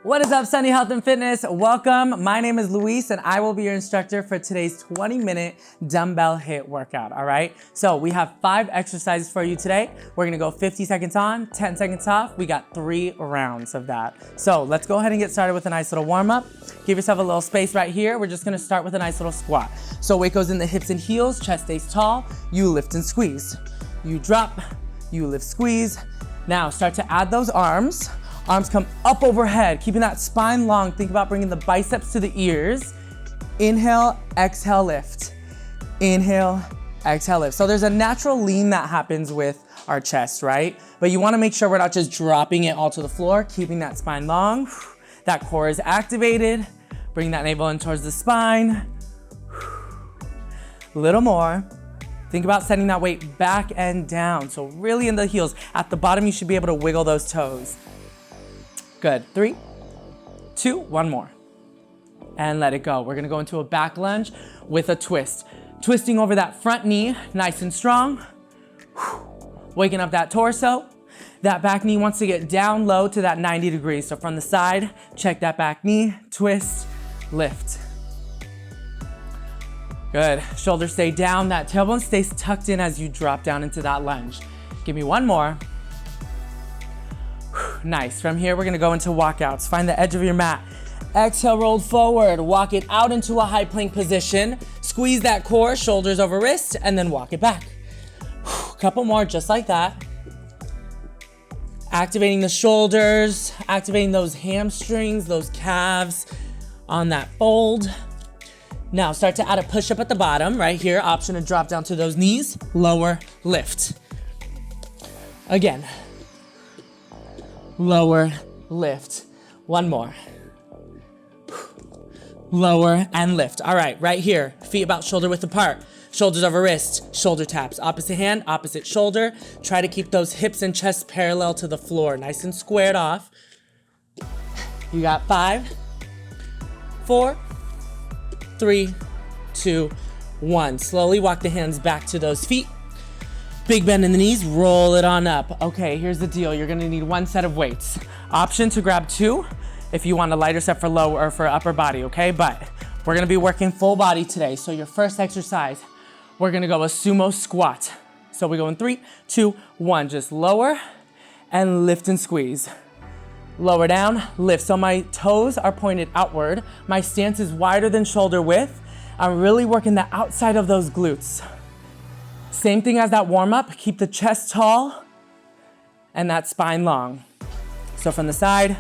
What is up, Sunny Health and Fitness? Welcome. My name is Luis and I will be your instructor for today's 20-minute dumbbell HIIT workout, all right? So we have 5 exercises for you today. We're gonna go 50 seconds on, 10 seconds off. We got 3 rounds of that. So let's go ahead and get started with a nice little warm up. Give yourself a little space right here. We're just gonna start with a nice little squat. So weight goes in the hips and heels, chest stays tall, you lift and squeeze. You drop, you lift, squeeze. Now start to add those arms. Arms come up overhead, keeping that spine long. Think about bringing the biceps to the ears. Inhale, exhale, lift. Inhale, exhale, lift. So there's a natural lean that happens with our chest, right? But you wanna make sure we're not just dropping it all to the floor, keeping that spine long. That core is activated. Bring that navel in towards the spine. A little more. Think about sending that weight back and down. So really in the heels. At the bottom, you should be able to wiggle those toes. Good, 3, 2, 1 more. And let it go. We're gonna go into a back lunge with a twist. Twisting over that front knee, nice and strong. Waking up that torso. That back knee wants to get down low to that 90 degrees. So from the side, check that back knee, twist, lift. Good, shoulders stay down. That tailbone stays tucked in as you drop down into that lunge. Give me 1 more. Nice. From here, we're gonna go into walkouts. Find the edge of your mat. Exhale, roll forward. Walk it out into a high plank position. Squeeze that core, shoulders over wrist, and then walk it back. Couple more, just like that. Activating the shoulders, activating those hamstrings, those calves on that fold. Now start to add a push-up at the bottom, right here. Option to drop down to those knees, lower, lift. Again. Lower, lift. 1 more. Lower and lift. All right, right here. Feet about shoulder width apart. Shoulders over wrist. Shoulder taps. Opposite hand, opposite shoulder. Try to keep those hips and chest parallel to the floor. Nice and squared off. You got 5, 4, 3, 2, 1. Slowly walk the hands back to those feet. Big bend in the knees, roll it on up. Okay, here's the deal. You're gonna need 1 set of weights. Option to grab 2 if you want a lighter set for lower or for upper body, okay? But we're gonna be working full body today. So your first exercise, we're gonna go a sumo squat. So we go in 3, 2, 1. Just lower and lift and squeeze. Lower down, lift. So my toes are pointed outward. My stance is wider than shoulder width. I'm really working the outside of those glutes. Same thing as that warm up, keep the chest tall and that spine long. So from the side,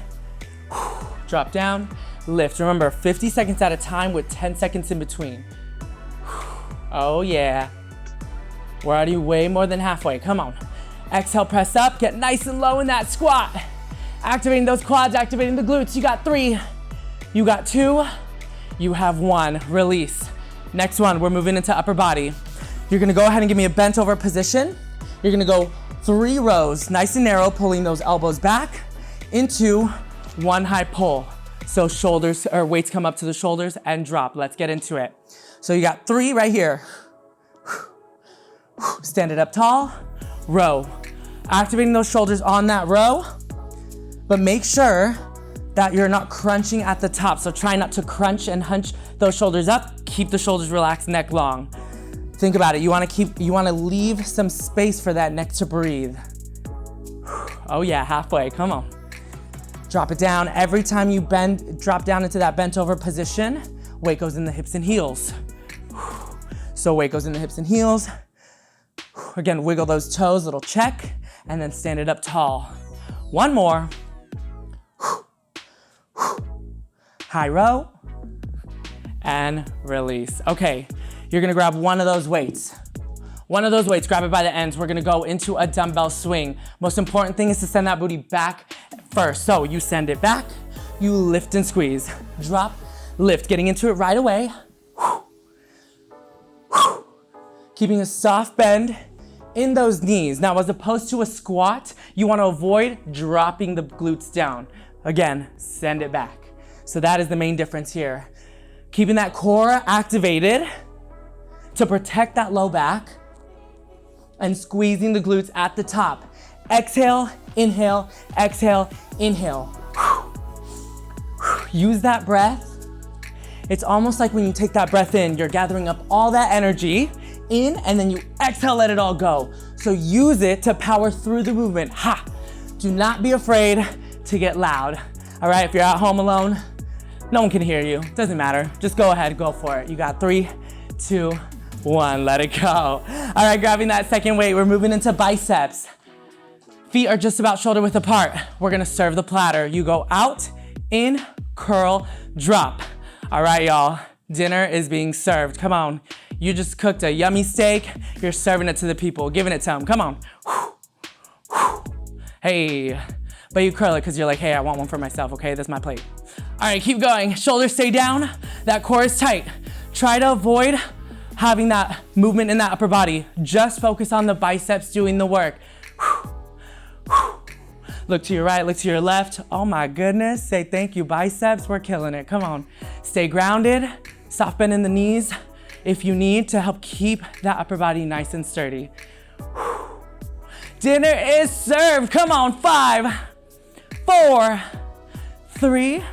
drop down, lift. Remember, 50 seconds at a time with 10 seconds in between. Oh yeah. We're already way more than halfway, come on. Exhale, press up, get nice and low in that squat. Activating those quads, activating the glutes. You got 3, you got 2, you have 1, release. Next one, we're moving into upper body. You're gonna go ahead and give me a bent over position. You're gonna go 3 rows, nice and narrow, pulling those elbows back into 1 high pull. So shoulders, or weights come up to the shoulders and drop. Let's get into it. So you got 3 right here. Stand it up tall, row. Activating those shoulders on that row, but make sure that you're not crunching at the top. So try not to crunch and hunch those shoulders up. Keep the shoulders relaxed, neck long. Think about it, you wanna leave some space for that neck to breathe. Oh yeah, halfway, come on. Drop it down. Every time you drop down into that bent over position, weight goes in the hips and heels. So weight goes in the hips and heels. Again, wiggle those toes, little check, and then stand it up tall. 1 more. High row, and release. Okay. You're gonna grab 1 of those weights. 1 of those weights, grab it by the ends. We're gonna go into a dumbbell swing. Most important thing is to send that booty back first. So you send it back, you lift and squeeze. Drop, lift, getting into it right away. Keeping a soft bend in those knees. Now, as opposed to a squat, you wanna avoid dropping the glutes down. Again, send it back. So that is the main difference here. Keeping that core activated to protect that low back and squeezing the glutes at the top. Exhale, inhale, exhale, inhale. Use that breath. It's almost like when you take that breath in, you're gathering up all that energy in, and then you exhale, let it all go. So use it to power through the movement. Ha! Do not be afraid to get loud. All right, if you're at home alone, no one can hear you. Doesn't matter. Just go ahead, go for it. You got 3, 2, 1, let it go. All right, grabbing that second weight, we're moving into biceps. Feet are just about shoulder width apart. We're gonna serve the platter. You go out, in, curl, drop. All right, y'all, dinner is being served. Come on. You just cooked a yummy steak. You're serving it to the people, giving it to them. Come on. Hey, but you curl it because you're like, hey, I want one for myself, okay? That's my plate. All right, keep going. Shoulders stay down. That core is tight. Try to avoid having that movement in that upper body. Just focus on the biceps doing the work. Look to your right, look to your left. Oh my goodness, say thank you, biceps. We're killing it, come on. Stay grounded, soft bend in the knees if you need to help keep that upper body nice and sturdy. Dinner is served, come on, 5, 4, 3,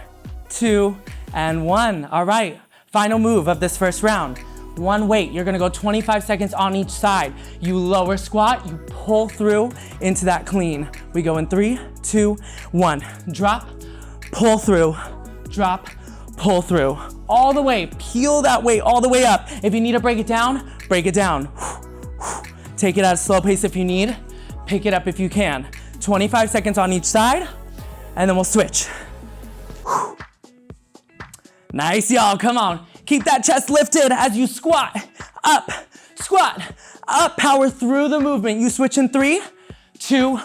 2, and 1. All right, final move of this first round. One weight, you're gonna go 25 seconds on each side. You lower squat, you pull through into that clean. We go in 3, 2, 1. Drop, pull through, drop, pull through. All the way, peel that weight all the way up. If you need to break it down, break it down. Take it at a slow pace if you need. Pick it up if you can. 25 seconds on each side, and then we'll switch. Nice, y'all, come on. Keep that chest lifted as you squat, up, power through the movement. You switch in 3, 2,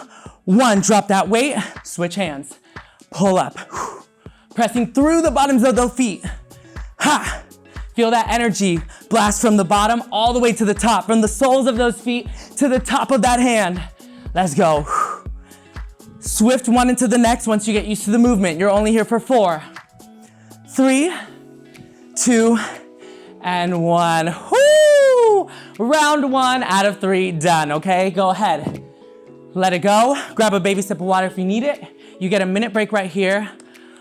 1. Drop that weight, switch hands, pull up. Pressing through the bottoms of the feet. Ha! Feel that energy blast from the bottom all the way to the top, from the soles of those feet to the top of that hand. Let's go. Swift one into the next once you get used to the movement. You're only here for 4, 3, 2, and 1. Woo! Round 1 out of 3 done, okay? Go ahead. Let it go. Grab a baby sip of water if you need it. You get a minute break right here.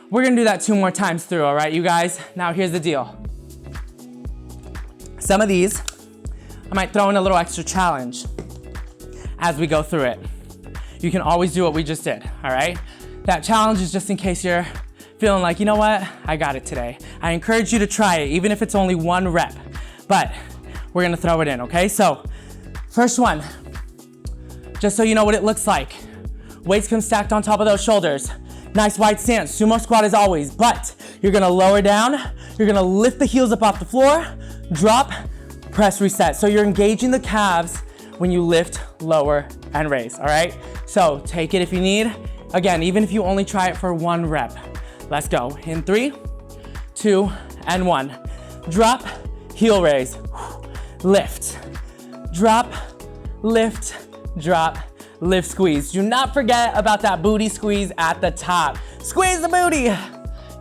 We're gonna do that 2 more times through, all right, you guys? Now here's the deal. Some of these, I might throw in a little extra challenge as we go through it. You can always do what we just did, all right? That challenge is just in case you're feeling like, you know what, I got it today. I encourage you to try it, even if it's only 1 rep, but we're gonna throw it in, okay? So, first one, just so you know what it looks like. Weights come stacked on top of those shoulders. Nice wide stance, sumo squat as always, but you're gonna lower down, you're gonna lift the heels up off the floor, drop, press, reset. So you're engaging the calves when you lift, lower, and raise, all right? So take it if you need. Again, even if you only try it for 1 rep. Let's go. In 3, 2, and 1. Drop, heel raise, lift, drop, lift, drop, lift, squeeze. Do not forget about that booty squeeze at the top. Squeeze the booty.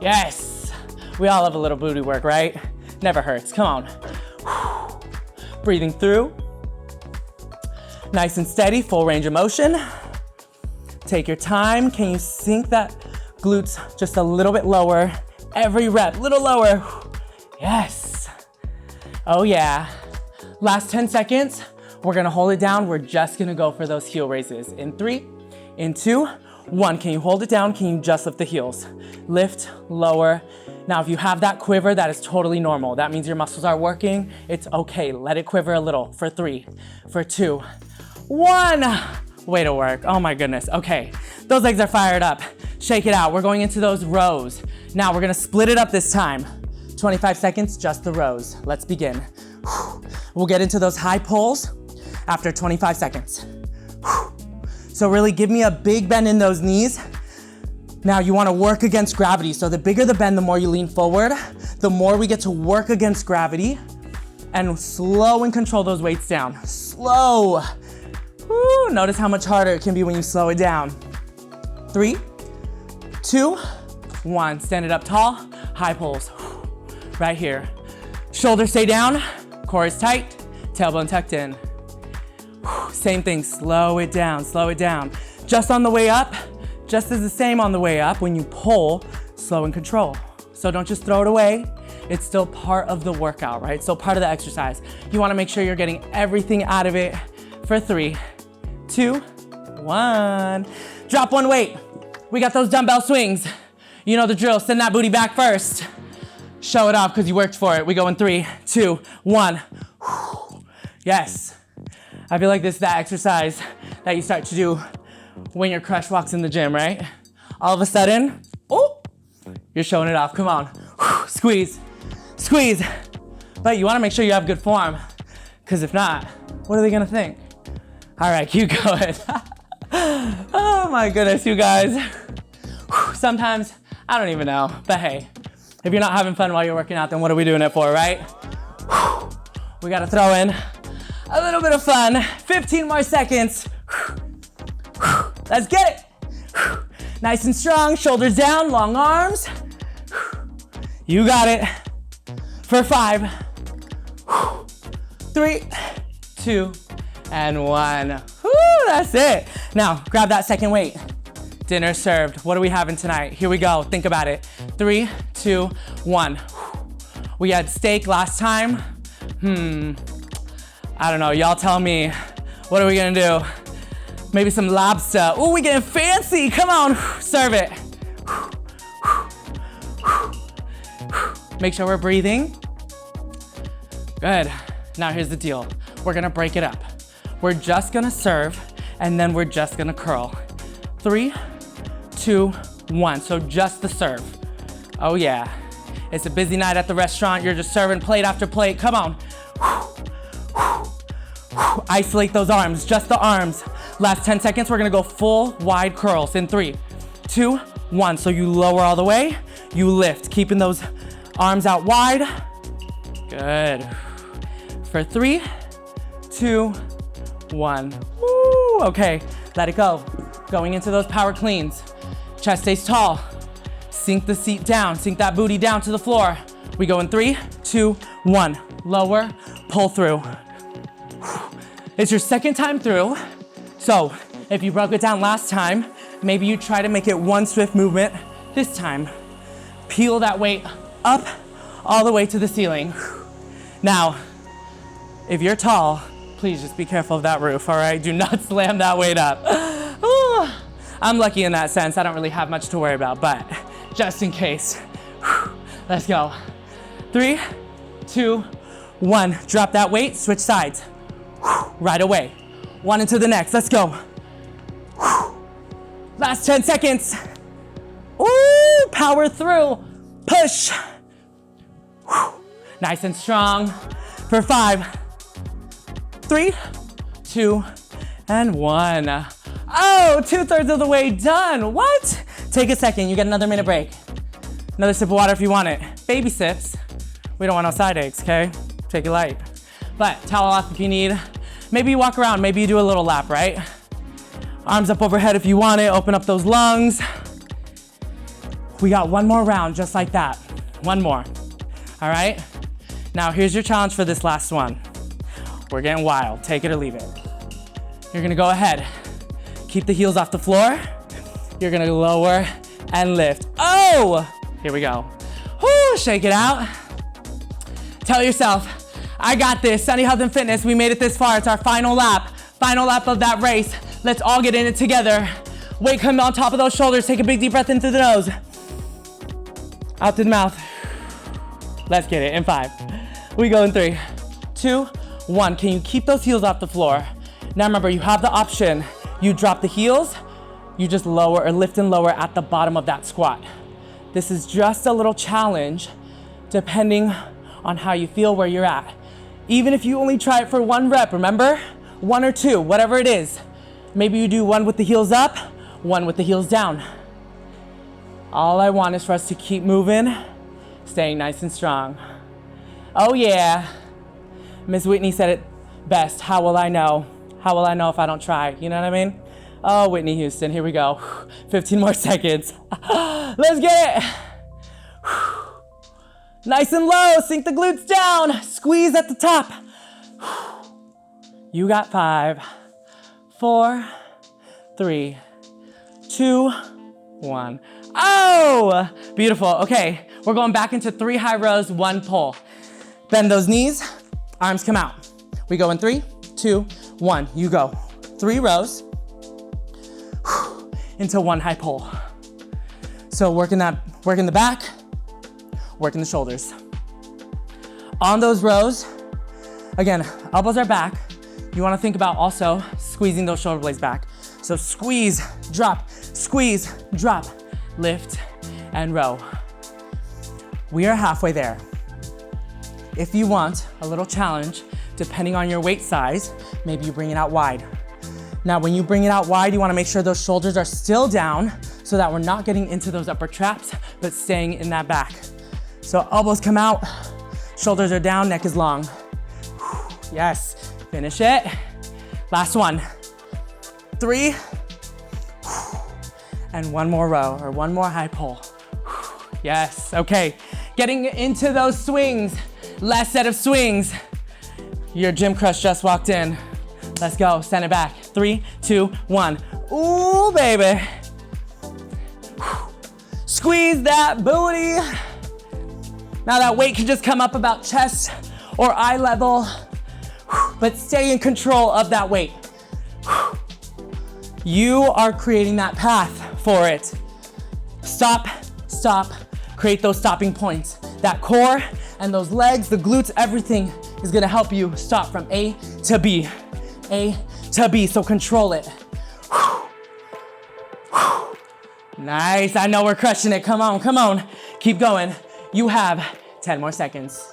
Yes. We all have a little booty work, right? Never hurts. Come on. Breathing through. Nice and steady, full range of motion. Take your time. Can you sink that glutes just a little bit lower? Every rep, little lower. Yes. Oh yeah. Last 10 seconds. We're gonna hold it down. We're just gonna go for those heel raises. In 3, in 2, 1. Can you hold it down? Can you just lift the heels? Lift, lower. Now, if you have that quiver, that is totally normal. That means your muscles are working. It's okay. Let it quiver a little. For 3, for 2, 1. Way to work. Oh my goodness. Okay, those legs are fired up. Shake it out. We're going into those rows. Now we're gonna split it up this time. 25 seconds, just the rows. Let's begin. We'll get into those high pulls after 25 seconds. So really give me a big bend in those knees. Now you wanna work against gravity. So the bigger the bend, the more you lean forward, the more we get to work against gravity and slow and control those weights down. Slow. Woo, notice how much harder it can be when you slow it down. 3, 2, 1. Stand it up tall, high pulls. Right here. Shoulders stay down, core is tight, tailbone tucked in. Same thing, slow it down, slow it down. Just on the way up, just as the same on the way up, when you pull, slow and control. So don't just throw it away. It's still part of the workout, right? So part of the exercise. You wanna make sure you're getting everything out of it for 3, 2, 1. Drop one weight. We got those dumbbell swings. You know the drill, send that booty back first. Show it off because you worked for it. We go in 3, 2, 1. Yes. I feel like this is that exercise that you start to do when your crush walks in the gym, right? All of a sudden, oh, you're showing it off. Come on. Squeeze, squeeze. But you wanna make sure you have good form, because if not, what are they gonna think? All right, keep going. Oh my goodness, you guys. Sometimes, I don't even know, but hey, if you're not having fun while you're working out, then what are we doing it for, right? We gotta throw in a little bit of fun. 15 more seconds. Let's get it. Nice and strong, shoulders down, long arms. You got it. For 5, 3, 2, and 1. Woo, that's it. Now, grab that second weight. Dinner served. What are we having tonight? Here we go. Think about it. 3, 2, 1. We had steak last time. I don't know. Y'all tell me. What are we gonna do? Maybe some lobster. Ooh, we getting fancy. Come on. Serve it. Make sure we're breathing. Good. Now here's the deal. We're gonna break it up. We're just gonna serve, and then we're just gonna curl. 3, 2, 1. So just the serve. Oh yeah. It's a busy night at the restaurant. You're just serving plate after plate. Come on. Isolate those arms, just the arms. Last 10 seconds, we're gonna go full wide curls in 3, 2, 1. So you lower all the way, you lift, keeping those arms out wide. Good. For 3, 2, 1. Woo, okay, let it go. Going into those power cleans. Chest stays tall. Sink the seat down, sink that booty down to the floor. We go in 3, 2, 1. Lower, pull through. It's your second time through. So if you broke it down last time, maybe you try to make it one swift movement. This time, peel that weight up all the way to the ceiling. Now, if you're tall, please just be careful of that roof, all right? Do not slam that weight up. Ooh, I'm lucky in that sense. I don't really have much to worry about, but just in case. Let's go. 3, 2, 1. Drop that weight, switch sides. Right away. One into the next, let's go. Last 10 seconds. Ooh, power through, push. Nice and strong. For 5, 3, 2, and 1. Oh, 2/3 of the way done. What? Take a second, you get another minute break. Another sip of water if you want it. Baby sips. We don't want no side aches, okay? Take it light. But towel off if you need. Maybe you walk around, maybe you do a little lap, right? Arms up overhead if you want it, open up those lungs. We got one more round just like that. One more, all right? Now here's your challenge for this last one. We're getting wild, take it or leave it. You're gonna go ahead, keep the heels off the floor. You're gonna lower and lift. Oh, here we go. Whoo, shake it out. Tell yourself, I got this. Sunny Health and Fitness, we made it this far. It's our final lap of that race. Let's all get in it together. Weight come on top of those shoulders. Take a big deep breath in through the nose. Out through the mouth. Let's get it in 5. We go in 3, 2, 1. Can you keep those heels off the floor? Now remember, you have the option. You drop the heels, you just lower or lift and lower at the bottom of that squat. This is just a little challenge depending on how you feel where you're at. Even if you only try it for 1 rep, remember? 1 or 2, whatever it is. Maybe you do 1 with the heels up, 1 with the heels down. All I want is for us to keep moving, staying nice and strong. Oh yeah. Miss Whitney said it best. How will I know? How will I know if I don't try? You know what I mean? Oh, Whitney Houston, here we go. 15 more seconds. Let's get it. Nice and low, sink the glutes down. Squeeze at the top. You got 5, 4, 3, 2, 1. Oh, beautiful. Okay, we're going back into 3 high rows, 1 pull. Bend those knees, arms come out. We go in 3, 2, 1. You go. 3 rows into 1 high pull. So working the back, working the shoulders. On those rows, again, elbows are back. You wanna think about also squeezing those shoulder blades back. So squeeze, drop, lift, and row. We are halfway there. If you want a little challenge, depending on your weight size, maybe you bring it out wide. Now, when you bring it out wide, you wanna make sure those shoulders are still down so that we're not getting into those upper traps, but staying in that back. So elbows come out, shoulders are down, neck is long. Yes, finish it. Last one. 3, and 1 more row, or 1 more high pull. Yes, okay. Getting into those swings. Last set of swings. Your gym crush just walked in. Let's go, send it back. 3, 2, 1. Ooh, baby. Squeeze that booty. Now that weight can just come up about chest or eye level, but stay in control of that weight. You are creating that path for it. Stop, create those stopping points. That core and those legs, the glutes, everything is gonna help you stop from A to B. A to B, so control it. Nice, I know we're crushing it. Come on, keep going. You have 10 more seconds.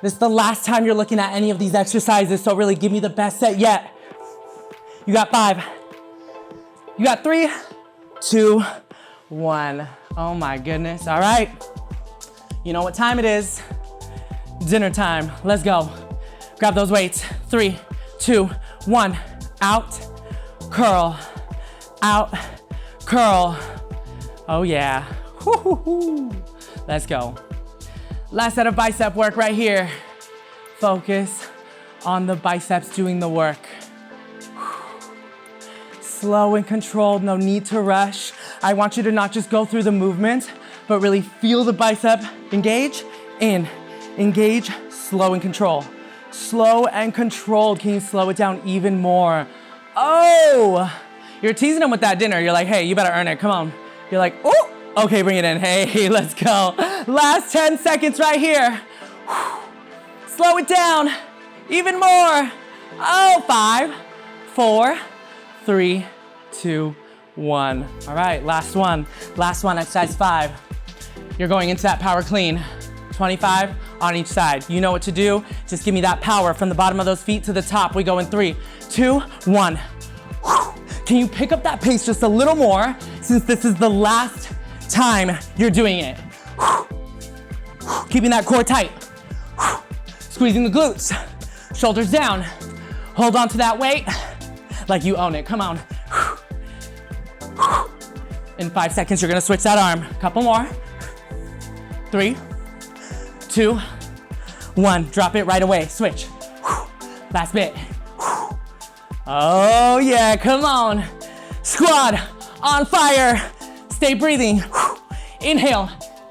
This is the last time you're looking at any of these exercises, so really give me the best set yet. You got 5. You got 3, 2, 1. Oh my goodness, all right. You know what time it is. Dinner time, let's go. Grab those weights. 3, 2, 1. Out, curl, out, curl. Oh yeah, let's go. Last set of bicep work right here. Focus on the biceps doing the work. Slow and controlled, no need to rush. I want you to not just go through the movement, but really feel the bicep engage, in, engage, slow and control. Slow and controlled, can you slow it down even more? Oh, you're teasing them with that dinner. You're like, hey, you better earn it, come on. You're like, oh, okay, bring it in. Hey, let's go. Last 10 seconds right here. Slow it down, even more. Oh, 5, 4, 3, 2, 1. All right, last one, exercise 5. You're going into that power clean. 25 on each side. You know what to do. Just give me that power from the bottom of those feet to the top. We go in 3, 2, 1. Can you pick up that pace just a little more since this is the last time you're doing it? Keeping that core tight. Squeezing the glutes. Shoulders down. Hold on to that weight like you own it. Come on. In 5 seconds, you're gonna switch that arm. Couple more. 3, 2, 1. Drop it right away. Switch. Last bit. Oh yeah, come on. Squad on fire. Stay breathing. Inhale,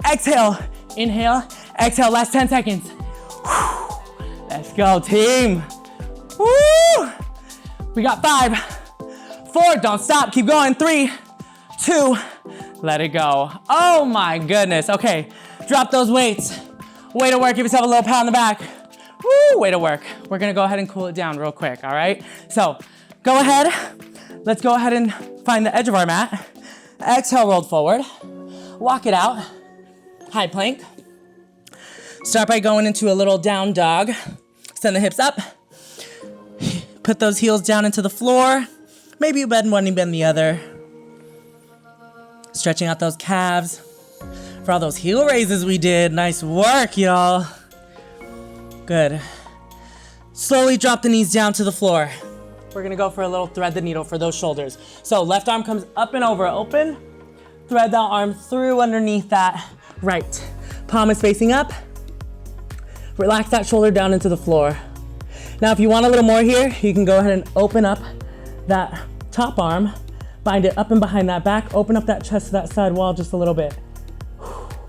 exhale, inhale, exhale. Last 10 seconds. Let's go, team. Woo! We got 5, 4, don't stop, keep going. 3, 2, let it go. Oh my goodness. Okay, drop those weights. Way to work, give yourself a little pat on the back. Woo, way to work. We're gonna go ahead and cool it down real quick, all right? So, go ahead. Let's go ahead and find the edge of our mat. Exhale, rolled forward. Walk it out. High plank. Start by going into a little down dog. Send the hips up. Put those heels down into the floor. Maybe you bend one, you bend the other. Stretching out those calves. For all those heel raises we did. Nice work, y'all. Good. Slowly drop the knees down to the floor. We're gonna go for a little thread the needle for those shoulders. So left arm comes up and over, open. Thread that arm through underneath that right. Palm is facing up. Relax that shoulder down into the floor. Now, if you want a little more here, you can go ahead and open up that top arm, Bind it up and behind that back. Open up that chest to that side wall just a little bit.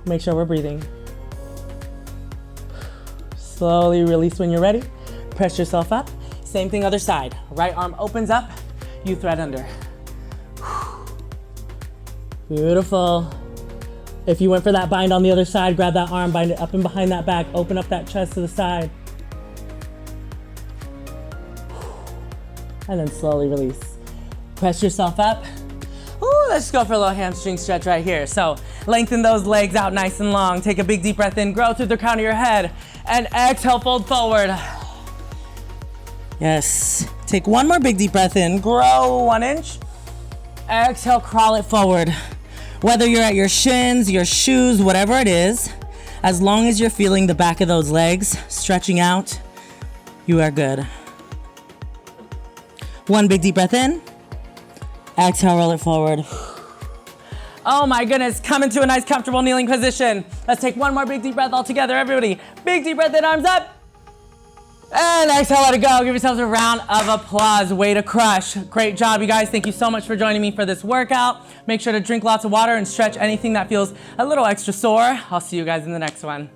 Make sure we're breathing. Slowly release when you're ready. Press yourself up. Same thing other side. Right arm opens up, you thread under. Beautiful. If you went for that bind on the other side, grab that arm, bind it up and behind that back, open up that chest to the side. And then slowly release. Press yourself up. Ooh, let's go for a little hamstring stretch right here. So lengthen those legs out nice and long. Take a big deep breath in, grow through the crown of your head, and exhale, fold forward. Yes. Take one more big deep breath in, grow 1 inch. Exhale, crawl it forward. Whether you're at your shins, your shoes, whatever it is, as long as you're feeling the back of those legs stretching out, you are good. One big deep breath in. Exhale, roll it forward. Oh my goodness, come into a nice comfortable kneeling position. Let's take one more big deep breath all together, everybody. Big deep breath in, arms up. And exhale, let it go. Give yourselves a round of applause. Way to crush. Great job, you guys. Thank you so much for joining me for this workout. Make sure to drink lots of water and stretch anything that feels a little extra sore. I'll see you guys in the next one.